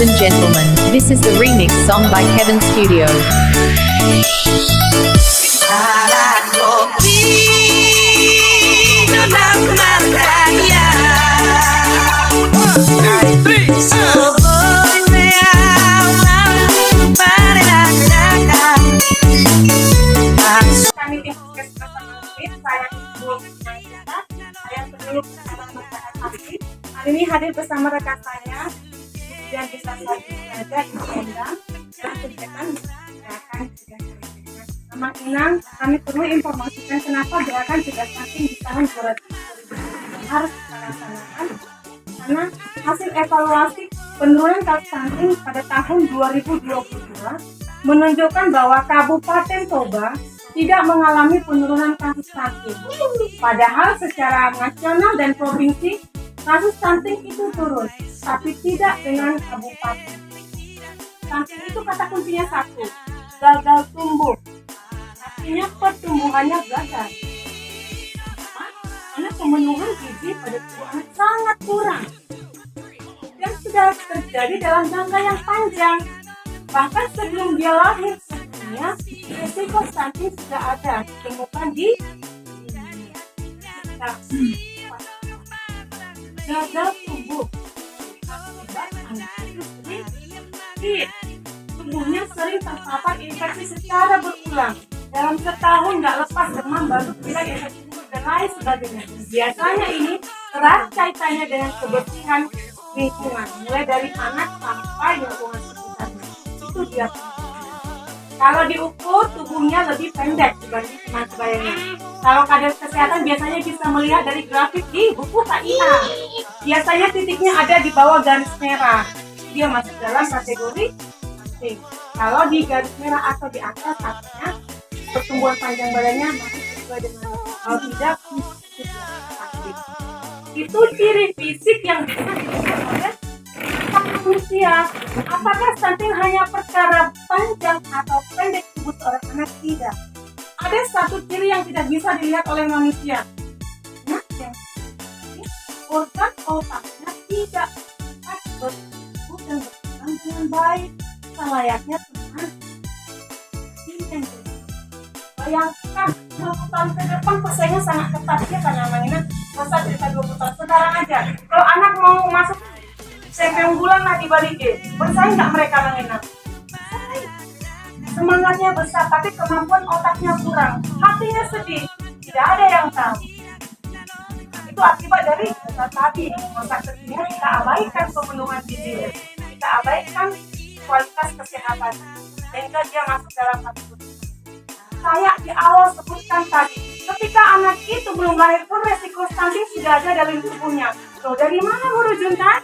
Ladies and gentlemen, this is the remix song by Kevin Studio. Kami tim podcast bersama Fit, saya Ibu Maisha, saya penulis bersama masyarakat Aktif. Hari ini hadir bersama rekan saya yang bisa saya belajar di Endang dalam kegiatan gerakan cegah stunting. Sama Inang, kami perlu informasikan kenapa gerakan cegah stunting di tahun 2020 harus kita laksanakan karena hasil evaluasi penurunan kasus stunting pada tahun 2022 menunjukkan bahwa Kabupaten Toba tidak mengalami penurunan kasus stunting. Padahal secara nasional dan provinsi, kasus stunting itu turun, tapi tidak dengan kabupaten. Stunting itu kata kuncinya satu, gagal tumbuh. Artinya pertumbuhannya gagal. Karena pemenuhan gizi pada tubuh anak sangat kurang. Dan sudah terjadi dalam jangka yang panjang. Bahkan sebelum dia lahir, resiko stunting sudah ada ditemukan di gagal tumbuh. Tubuhnya sering terpapar infeksi secara berulang. Dalam setahun nggak lepas demam, baru pilek, infeksi dan lain sebagainya. Biasanya ini erat kaitannya dengan kebersihan lingkungan, mulai dari anak sampai lingkungan sekitarnya. Itu dia. Kalau diukur, tubuhnya lebih pendek dibanding teman sebayanya. Kalau kadar kesehatan biasanya bisa melihat dari grafik di buku KIA. Biasanya titiknya ada di bawah garis merah. Dia masuk dalam kategori stunting. Kalau di garis merah atau di atas, artinya pertumbuhan panjang badannya masih sesuai dengan kalau tidak sakit. Itu ciri fisik yang bisa dilihat oleh manusia. Apakah stunting hanya perkara panjang atau pendek tubuh seorang anak? Tidak. Ada satu ciri yang tidak bisa dilihat oleh manusia. Anak yang organ otaknya tidak bertumbuh dan berkembang dengan baik selayaknya Tuhan. Bayangkan 20 tahun ke depan persaingan sangat ketat. Dia tanya Mangina, masa cerita 20 tahun sekarang aja. Kalau anak mau masuk SMP unggulan lah di Bali D, bersaing nggak mereka Mangina? Semangatnya besar, tapi kemampuan otaknya kurang. Hatinya sedih, tidak ada yang tahu. Itu akibat dari tadi masa kecilnya kita abaikan pemenuhan gizi, kita abaikan kualitas kesehatan, sehingga dia masuk dalam kategori. Saya di awal sebutkan tadi, ketika anak itu belum lahir pun resiko stunting sudah ada dalam tubuhnya. Loh, dari mana guru Juntan?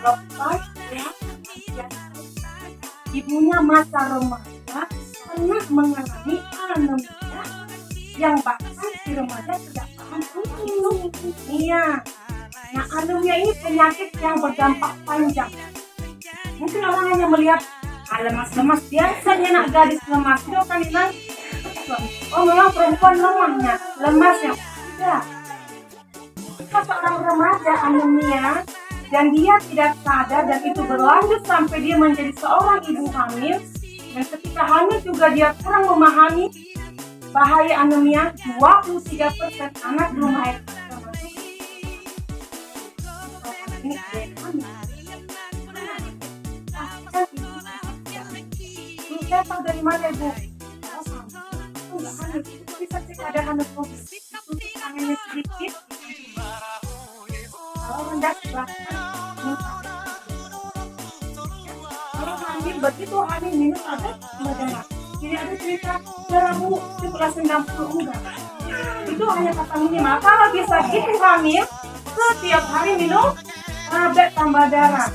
Kalau ya, ibunya masa remaja pernah mengalami anemia yang bahkan si remaja tidak paham itu. Iya. Nah, anemia ini penyakit yang berdampak panjang. Mungkin orang hanya melihat lemas-lemas, biasanya anak gadis lemas. Itu kan bilang, oh memang perempuan lemahnya, lemasnya. Tidak. Jika seorang remaja anemia dan dia tidak sadar dan itu berlanjut sampai dia menjadi seorang ibu hamil, dan ketika hamil juga dia kurang memahami bahaya anemia, 23% anak belum lahir termasuk ini ada yang hamil. Saya tahu dari mana ibu? Oh, enggak hamil. Itu bisa cek ada hamil COVID. Untuk tangannya sedikit. Kalau rendah sebelah kalau hamil begitu hamil minum ada darah. Jadi ada cerita darah bu itu kelas 90 enggak. Itu hanya kata minimal. Kalau bisa gitu hamil setiap hari minum tablet tambah darah.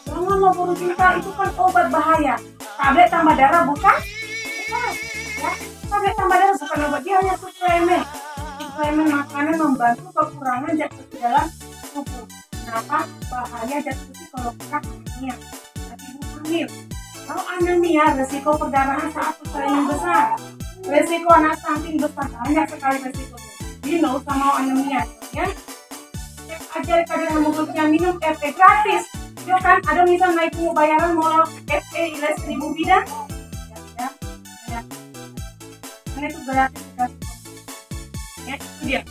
Jangan mau buru cinta, itu kan obat bahaya. Tablet tambah darah bukan? Bukan. Ya, tablet tambah darah bukan obat, dia hanya suplemen. Suplemen makanan membantu kekurangan zat besi dalam tubuh. Kenapa? Bahaya zat besi kalau kurang anemia. Tapi ibu hamil. Kalau anemia, resiko perdarahan saat persalinan besar. Resiko anak stunting besar, banyak sekali resikonya. Dino sama anemia, ya. Cek aja kadar hemoglobinnya, minum RT gratis. Yo kan ada misal naik bayaran mau FE les 1000 bidang. Ya, ya. Karena itu gratis kan. Ya, itu dia.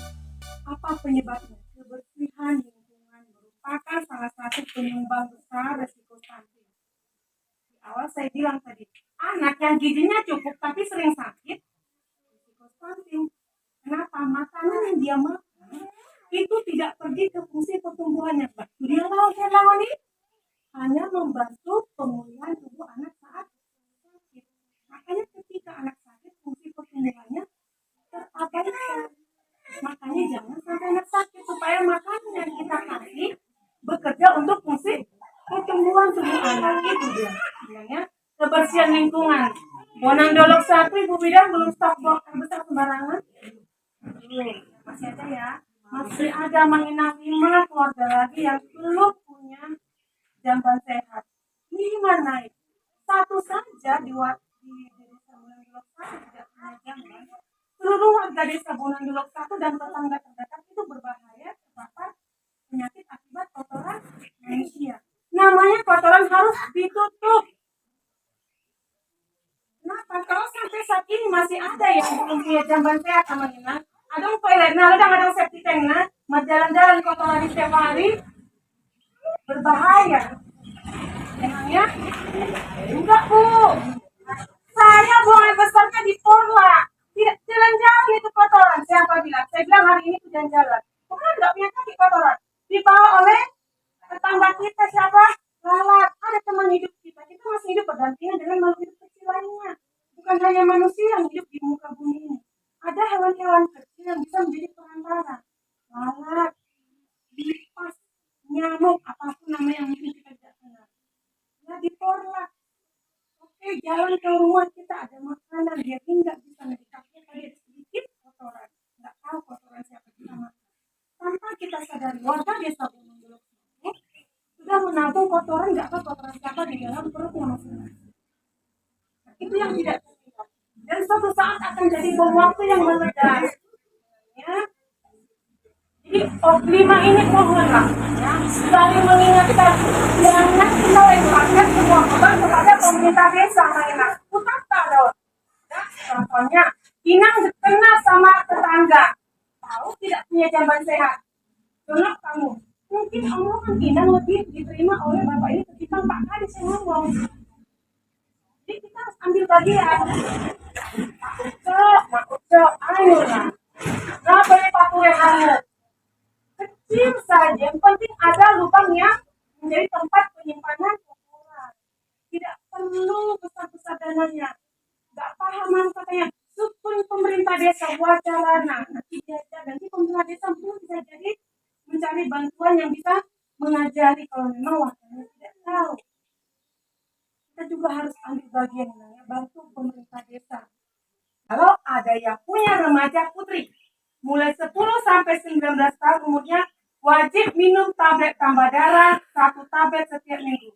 Apa penyebabnya? Kebersihan lingkungan merupakan salah satu penyumbang besar resiko stunting. Di awal saya bilang tadi, anak yang gizinya cukup tapi sering sakit, risiko stunting. Kenapa? Makanan yang dia makan itu tidak pergi ke fungsi pertumbuhannya. Dia lawan ini hanya membantu pemulihan tubuh anak saat sakit. Makanya ketika anak sakit, fungsi pertumbuhannya terabaikan. Makanya jangan sampai anak sakit supaya makanan yang kita kasih bekerja untuk fungsi pertumbuhan tubuh anak itu dia. Bilangnya kebersihan lingkungan. Bonang Dolok 1 Ibu Bidang belum stok buang air besar sembarangan. Masih ada ya. Masih ada mengenai 5 keluarga lagi yang belum punya jamban sehat. 5 naik. Satu saja di desa Bonang Dolok 1 tidak punya jamban. Seluruh warga desa Bonang Dolok 1 dan tetangga terdekat itu berbahaya terpapar penyakit akibat kotoran manusia. Namanya kotoran harus ditutup. Kenapa? Kalau sampai saat ini masih ada yang belum punya jamban sehat sama Nina, ada toilet, nah ada septic tank, nah, jalan-jalan kotoran setiap hari berbahaya. Emangnya? Enggak Bu. Saya buang air besarnya di Porla. Tidak jalan-jalan itu kotoran. Siapa bilang? Saya bilang hari ini tuh jalan-jalan. Bukan enggak punya kaki kotoran. Dibawa oleh tetangga kita siapa? Lalat. Ada teman hidup kita. Kita masih hidup berdampingan dengan makhluk hidup kecil lainnya. Bukan hanya manusia yang hidup di muka bumi ini. Ada hewan-hewan kecil yang bisa menjadi perantara. Lalat, lipas, nyamuk, apapun namanya yang mungkin kita tidak kenal. Ya di Porla. Oke, jalan ke rumah kita ada makanan, dia tinggal di sana di kakinya tadi ada sedikit kotoran. Nggak tahu kotoran siapa kita makan. Tanpa kita sadari, warga desa Bonang Dolok sudah menabung kotoran, nggak tahu kotoran siapa di dalam perutnya masing-masing. Nah, itu yang tidak terlihat. Dan suatu saat akan jadi bom waktu yang meledak. Ya. Jadi lima ini mohonlah ya, saling mengingatkan jangan kita lemparkan semua beban kepada pemerintah desa mainan. Utama dong. Ya, contohnya Inang kena sama tetangga, tahu tidak punya jamban sehat. Contoh kamu, mungkin omongan Inang lebih diterima oleh bapak ini ketimbang Pak Kades yang ngomong. Jadi kita harus ambil bagian. Cok, ayolah. Nggak boleh patuh yang hangat. Kecil saja, yang penting ada lubang yang menjadi tempat penyimpanan kotoran. Tidak perlu besar-besar dananya. Gak paham manfaatnya. Sukun pemerintah desa wajarana. Nanti pemerintah desa pun bisa jadi mencari bantuan yang bisa mengajari kalau memang wajaranya tidak tahu. Kita juga harus ambil bagian ya, bantu pemerintah desa. Kalau ada yang punya remaja putri, mulai 10 sampai 19 tahun umurnya, wajib minum tablet tambah darah 1 tablet setiap minggu.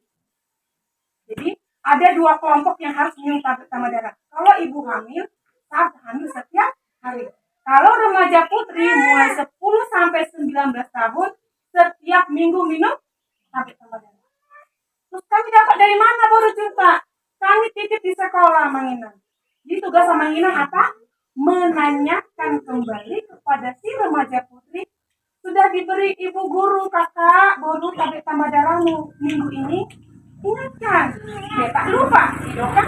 Jadi ada 2 kelompok yang harus minum tablet tambah darah. Kalau ibu hamil, saat hamil setiap hari. Kalau remaja putri mulai 10 sampai 19 tahun, setiap minggu minum tablet tambah darah. Terus kami dapat dari mana baru cerita? Kami titip di sekolah Manginan. Jadi tugas sama Manginan apa? Menanyakan kembali kepada si remaja putri, sudah diberi ibu guru kakak guru tablet tambah darahmu minggu ini, ingatkan dia tak lupa ya kan?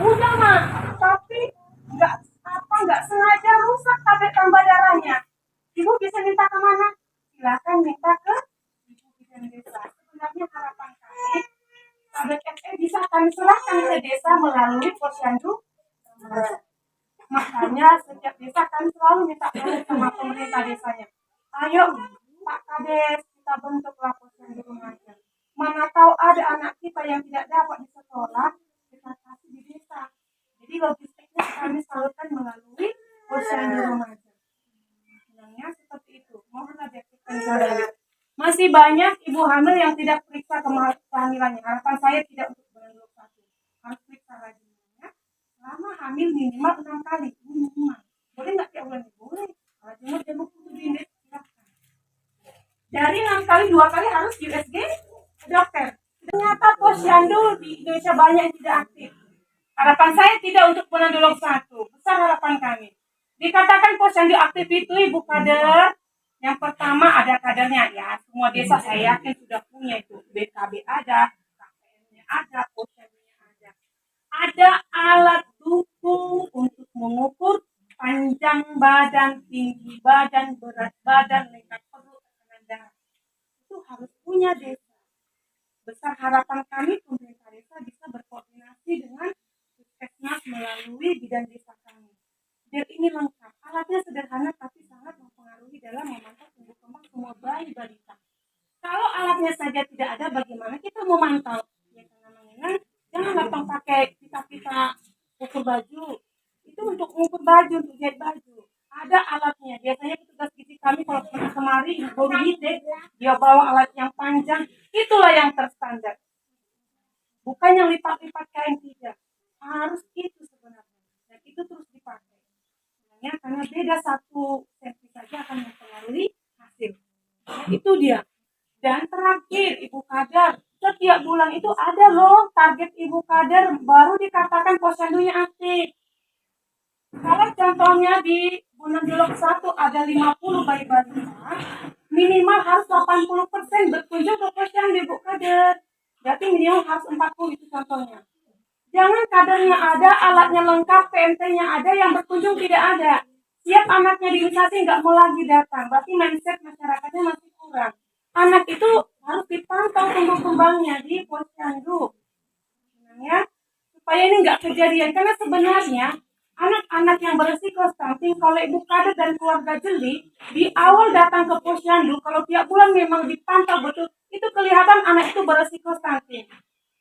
Udah mah, tapi nggak sengaja rusak tablet tambah darahnya, ibu bisa minta kemana? Silakan minta ke ibu bidan desa. Sebenarnya harapan kami tablet FE bisa kami serahkan ke desa melalui posyandu. Makanya setiap desa kan selalu minta tolong sama pemerintah desanya. Ayo Pak Kades, kita bentuklah posyandu remaja. Mana tahu ada anak kita yang tidak dapat di sekolah, kita kasih di desa. Jadi logistiknya kami salurkan melalui posyandu remaja. Bilangnya seperti itu. Mohonlah diaktifkan. Masih banyak ibu hamil yang tidak periksa kehamilannya. Harapan saya tidak untuk berandal satu. Harus periksa lagi. Lama hamil minimal 6 kali minimal. Boleh nggak tiap bulan? Boleh. Kalau jemur di silahkan. Dari 6 kali 2 kali harus USG dokter. Ternyata posyandu di Indonesia banyak yang tidak aktif. Harapan saya tidak untuk Bonandolok 1. Besar harapan kami. Dikatakan posyandu aktif itu ibu kader. Yang pertama ada kadernya ya. Semua desa saya yakin sudah punya itu. BKB ada, KPM-nya ada, posyandunya ada. Ada alat dukung untuk mengukur panjang badan, tinggi badan, berat badan, lengkap perut, tekanan darah. Itu harus punya desa. Besar harapan kami pemerintah desa bisa berkoordinasi dengan Puskesmas melalui bidan desa kami. Biar ini lengkap. Alatnya sederhana tapi sangat mempengaruhi dalam memantau tumbuh kembang semua bayi balita. Kalau alatnya saja tidak ada, bagaimana kita memantau? Ya karena mengenai jangan gampang pakai kita ukur baju. Itu untuk ukur baju, untuk jahit baju. Ada alatnya. Biasanya petugas gizi kami kalau pernah kemari, dia bawa alat yang panjang. Itulah yang terstandar. Bukan yang lipat-lipat kain, tidak. Harus itu sebenarnya. Dan itu terus dipakai. Karena beda 1 senti saja akan mempengaruhi hasil. Nah, itu dia. Dan terakhir, Ibu Kader, setiap bulan itu ada loh target Ibu Kader baru dikatakan posyandunya aktif. Kalau contohnya di Bonandolok 1 ada 50 bayi balita, minimal harus 80% berkunjung ke posyandu Ibu Kader. Berarti minimal harus 40 itu contohnya. Jangan kadernya ada, alatnya lengkap, PMT-nya ada, yang berkunjung tidak ada. Siap anaknya diimunisasi nggak mau lagi datang. Berarti mindset masyarakatnya masih kurang. Anak itu harus dipantau tumbuh kembangnya di posyandu. Ya, supaya ini nggak kejadian. Karena sebenarnya anak-anak yang beresiko stunting, kalau ibu kader dan keluarga jeli, di awal datang ke posyandu, kalau tiap bulan memang dipantau betul, itu kelihatan anak itu beresiko stunting.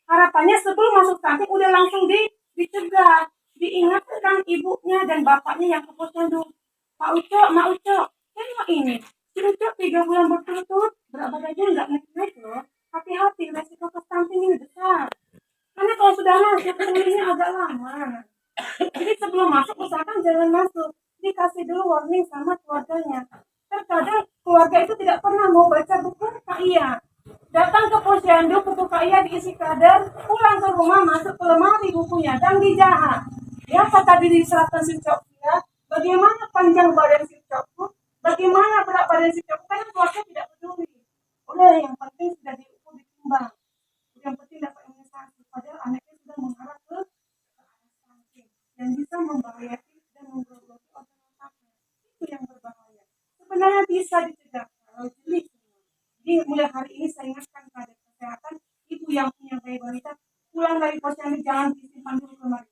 Harapannya sebelum masuk stunting udah langsung dicegah, diingatkan ibunya dan bapaknya yang ke posyandu. Pak Uco, Mak Uco, tengok ini. Si Uco 3 bulan berturut-turut berat badannya nggak naik loh. Hati-hati, resiko ke stunting ini besar. Karena kalau sudah masuk, pulihnya agak lama. Jadi sebelum masuk, usahakan jangan masuk. Dikasih dulu warning sama keluarganya. Terkadang keluarga itu tidak pernah mau baca buku KIA. Datang ke posyandu, buku KIA diisi kader, pulang ke rumah, masuk ke lemari bukunya, dan dijahit. Ya, kata diri diserahkan si coknya, bagaimana panjang badan si cokku, bagaimana berat badan si cokku, karena keluarga tidak peduli. Udah, yang penting sudah diukur, ditimbang. Yang penting dapat imunisasi, padahal anaknya sudah mengarah ke stunting yang bisa membahayakan dan menggerogoti organ-organnya. Itu yang berbahaya. Sebenarnya bisa dicegah kalau jeli semua. Jadi mulai hari ini saya ingatkan pada kesehatan ibu yang punya bayi balita, pulang dari posyandu jangan disimpan dulu kemari.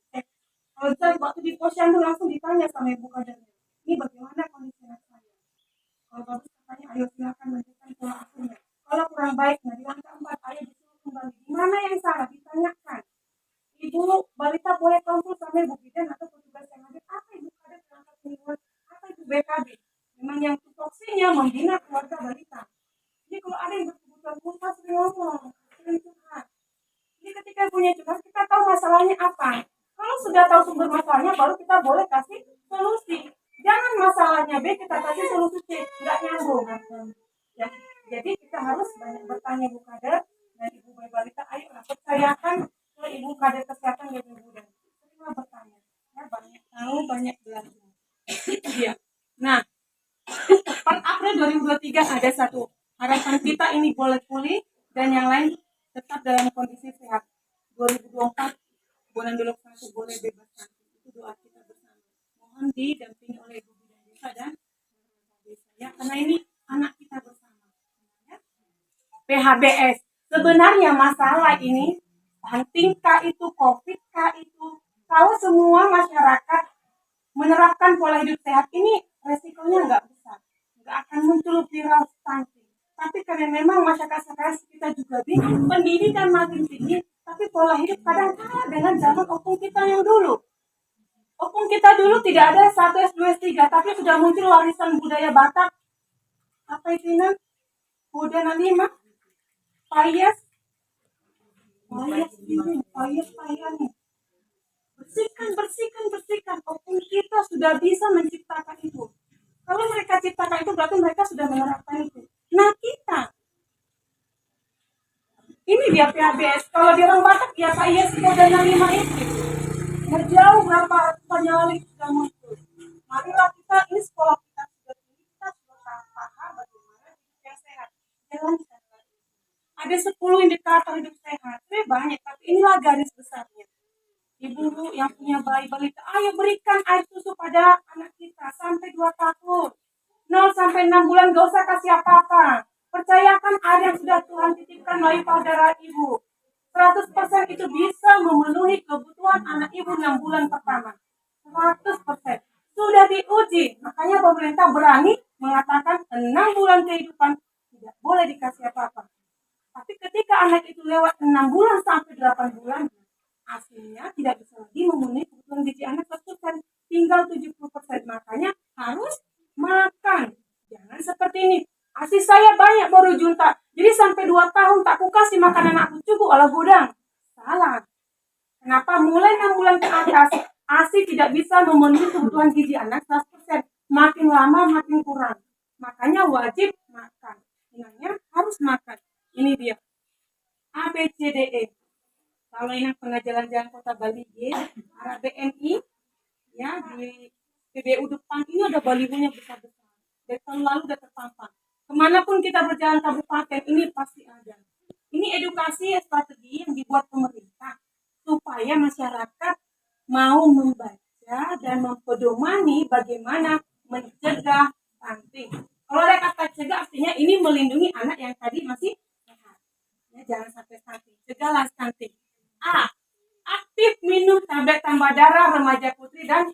Kalau saya waktu di posyandu langsung ditanya sama ibu kadernya, ini bagaimana kondisi anak saya? Kalau bagus katanya, ayo silakan lanjutkan pola asuhnya. Kalau kurang baik, nah di langkah 4, ayo disuruh kembali. Di mana yang salah? Ditanyakan. Ibu balita boleh konsul sama ibu bidan atau petugas yang ada. Apa ibu kader terangkat lingkungan? Apa ibu BKB? Memang yang tupoksinya membina keluarga balita. Jadi kalau ada yang berkebutuhan khusus, sering ngomong, sering curhat. Jadi ketika punya curhat, kita tahu masalahnya apa. Kalau sudah tahu sumber masalahnya, baru kita boleh kasih solusi. Jangan masalahnya B, kita kasih solusi C. Nggak nyambung. Ya, jadi kita harus banyak bertanya ibu kader dan ibu bayi balita. Ayo percayakan ke ibu kader kesehatan dan ibu dan terima bertanya. Ya, banyak tahu, banyak belajar. Itu dia. Nah, 4 April 2023 ada satu. Harapan kita ini boleh pulih dan yang lain tetap dalam kondisi sehat. 2024 Bonandolok 1 boleh bebas stunting. Itu doa kita bersama. Mohon didampingi oleh ibu bidan desa dan desa. Ya, karena ini anak kita bersama. Ya. PHBS. Sebenarnya masalah ini stunting kah itu, COVID kah itu, kalau semua masyarakat menerapkan pola hidup sehat ini resikonya nggak besar, nggak akan muncul viral stunting. Tapi karena memang masyarakat sekarang kita juga bingung, pendidikan makin tinggi, tapi pola hidup kadang kalah dengan zaman opung kita yang dulu. Opung kita dulu tidak ada 1S, 2S, 3, tapi sudah muncul warisan budaya Batak. Apa itu nan? Budaya 5, payas, nih. Bersihkan. Opung kita sudah bisa menciptakan itu. Kalau mereka ciptakan itu berarti mereka sudah menerapkan itu. Nah kita, ini dia PHBS. Kalau dia orang Batak ya Pak ISO dan 65 itu. Jauh berapa penyalip sudah muncul. Marilah kita, ini sekolah kita sudah tinggi, kita sudah paham bagaimana hidup yang sehat. Jalankan lagi. Ada 10 indikator hidup sehat, sebenarnya banyak, tapi inilah garis besarnya. Ibu yang punya bayi balita, ayo berikan air susu pada anak kita sampai 2 tahun. 0 sampai 6 bulan gak usah kasih apa-apa. Percayakan air yang sudah Tuhan titipkan melalui payudara ibu. 100% itu bisa memenuhi kebutuhan anak ibu 6 bulan pertama. 100%. Sudah diuji, makanya pemerintah berani mengatakan 6 bulan kehidupan tidak boleh dikasih apa-apa. Tapi ketika anak itu lewat 6 bulan sampai 8 bulan, hasilnya tidak bisa lagi memenuhi kebutuhan gizi anak tersebut, tinggal 70%. Makanya harus makan. Jangan seperti ini. ASI saya banyak baru junta. Jadi sampai 2 tahun tak ku kasih makan anakku cukup ala gudang. Salah. Kenapa? Mulai 6 bulan ke atas, ASI tidak bisa memenuhi kebutuhan gizi anak 100%. Makin lama makin kurang. Makanya wajib makan. Ingatnya harus makan. Ini dia. A, B, C, D, E. Kalau yang pernah jalan-jalan kota Bali, arah BNI, ya di PBU depan ini ada balihonya besar-besar. Dari tahun lalu sudah terpampang. Kemanapun kita berjalan kabupaten ini pasti ada. Ini edukasi strategi yang dibuat pemerintah supaya masyarakat mau membaca dan mempedomani bagaimana mencegah stunting. Kalau ada kata cegah artinya ini melindungi anak yang tadi masih sehat. Ya, jangan sampai stunting. Cegahlah stunting. A. Aktif minum tablet tambah darah remaja putri dan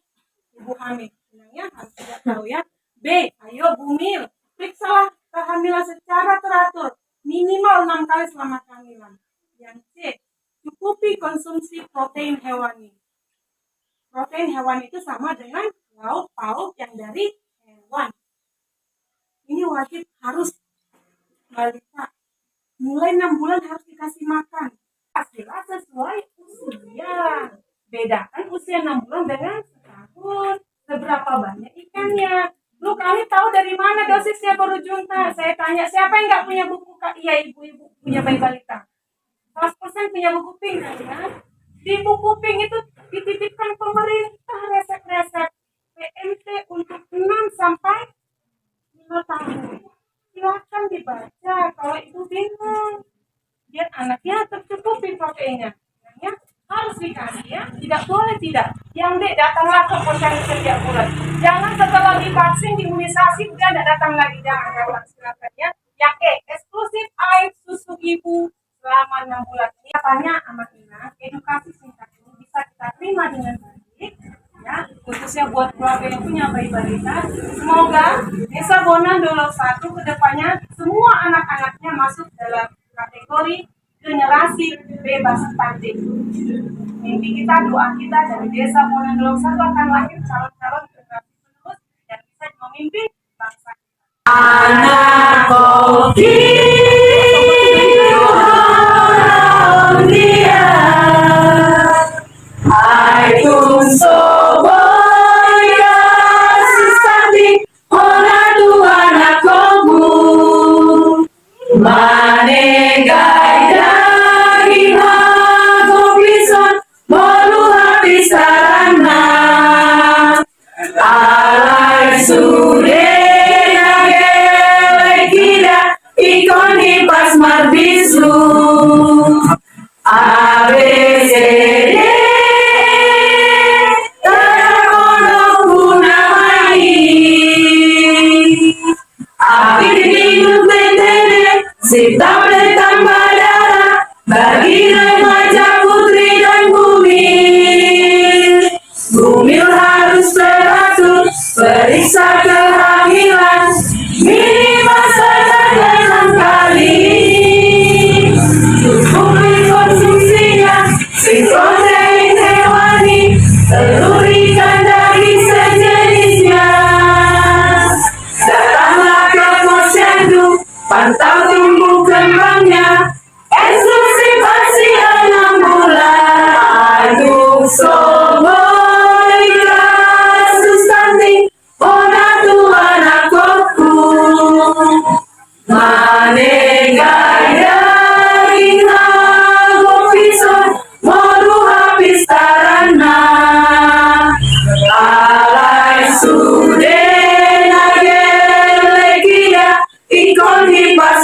ibu hamil. Sebenarnya harus tidak tahu ya. B. Ayo bumil. Periksalah kehamilan secara teratur. Minimal 6 kali selama kehamilan. Yang C. Cukupi konsumsi protein hewani. Protein hewani itu sama dengan lauk pauk yang dari hewan. Ini wajib harus balita. Mulai 6 bulan harus dikasih makan. Pastilah sesuai usia. Bedakan usia 6 bulan dengan setahun. Seberapa banyak ikannya? Lu kali tahu dari mana dosisnya baru junta? Saya tanya, siapa yang nggak punya buku? Iya, ibu-ibu punya bayi balita. 100% punya buku pink kan ya? Di buku pink itu dititipkan pemerintah resep-resep PMT untuk 6 sampai 5 tahun. Silakan dibaca kalau itu bingung. Biar anaknya tercukupi proteinnya. Ya, harus dikasih ya, tidak boleh tidak. Yang D, datanglah ke posyandu setiap bulan. Jangan setelah divaksin, diimunisasi, udah tidak datang lagi. Jangan, kalau silakan ya. Yang E, eksklusif air susu ibu selama 6 bulan. Ini katanya amat enak, edukasi singkat ini bisa kita terima dengan baik. Ya, khususnya buat keluarga yang punya bayi balita. Semoga Desa Bonang Dolok 1 kedepannya semua anak-anaknya masuk dalam kategori generasi bebas stunting. Mimpi kita, doa kita dari Desa Bonang Dolok 1 akan lahir calon-calon generasi penerus yang bisa memimpin bangsa kita. Anak kopi tablet tambah darah bagi remaja putri dan bumil. Bumil harus teratur periksa kehamilan minimal sekali 6 kali. Cukupi konsumsinya protein hewani, telur ikan daging sejenisnya. Datanglah ke posyandu, pantau tumbuh kembangnya, eksklusif ASI 6 bulan. Aduh soboy kasus stunting, ona Tuhan aku manegai daging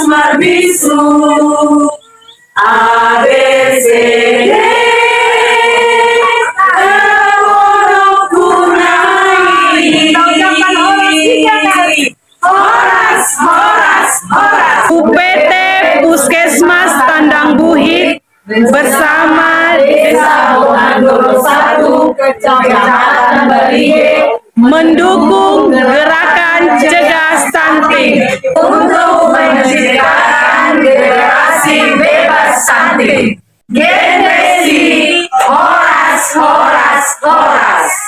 Marbisu A B C D Horas, horas, horas. UPT Puskesmas Tandang Buhit bersama Desa Bongandoro 1 Kecamatan Balige mendukung gerakan cegah stunting. untuk menciptakan generasi bebas stunting. Generasi Horas, horas, horas.